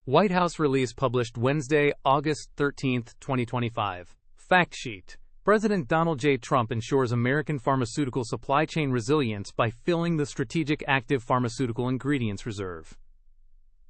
White House release published Wednesday, August 13, 2025. Fact sheet. President Donald J. Trump ensures American pharmaceutical supply chain resilience by filling the Strategic Active Pharmaceutical Ingredients Reserve.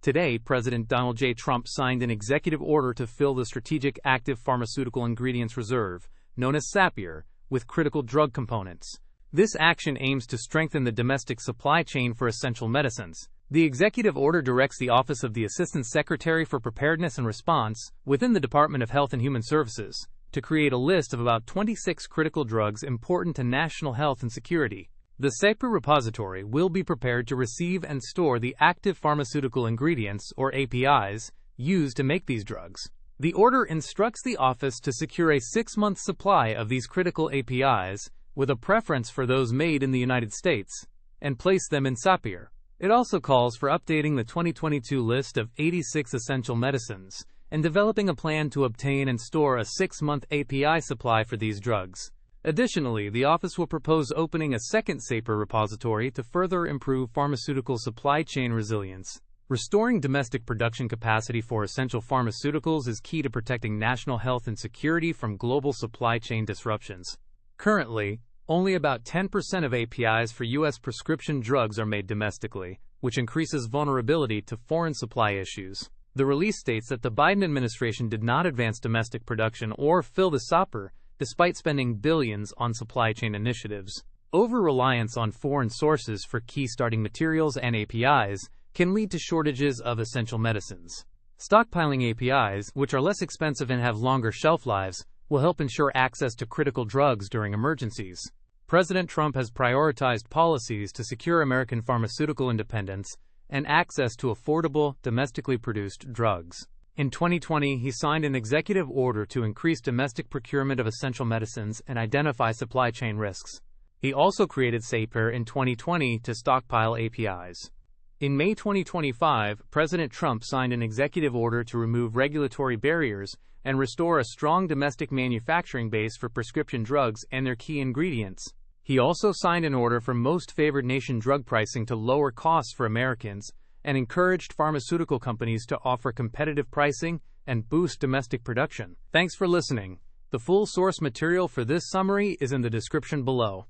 Today, President Donald J. Trump signed an executive order to fill the Strategic Active Pharmaceutical Ingredients Reserve, known as SAPIR, with critical drug components. This action aims to strengthen the domestic supply chain for essential medicines. The executive order directs the Office of the Assistant Secretary for Preparedness and Response, within the Department of Health and Human Services, to create a list of about 26 critical drugs important to national health and security. The SAPIR repository will be prepared to receive and store the active pharmaceutical ingredients, or APIs, used to make these drugs. The order instructs the office to secure a 6-month supply of these critical APIs, with a preference for those made in the United States, and place them in SAPIR. It also calls for updating the 2022 list of 86 essential medicines and developing a plan to obtain and store a 6-month API supply for these drugs. Additionally, the office will propose opening a second SAPIR repository to further improve pharmaceutical supply chain resilience. Restoring domestic production capacity for essential pharmaceuticals is key to protecting national health and security from global supply chain disruptions. Currently, only about 10% of APIs for U.S. prescription drugs are made domestically, which increases vulnerability to foreign supply issues. The release states that the Biden administration did not advance domestic production or fill the SAPIR, despite spending billions on supply chain initiatives. Over-reliance on foreign sources for key starting materials and APIs can lead to shortages of essential medicines. Stockpiling APIs, which are less expensive and have longer shelf lives, will help ensure access to critical drugs during emergencies. President Trump has prioritized policies to secure American pharmaceutical independence and access to affordable, domestically produced drugs. In 2020, he signed an executive order to increase domestic procurement of essential medicines and identify supply chain risks. He also created SAPIR in 2020 to stockpile APIs. In May 2025, President Trump signed an executive order to remove regulatory barriers and restore a strong domestic manufacturing base for prescription drugs and their key ingredients. He also signed an order for most favored nation drug pricing to lower costs for Americans and encouraged pharmaceutical companies to offer competitive pricing and boost domestic production. Thanks for listening. The full source material for this summary is in the description below.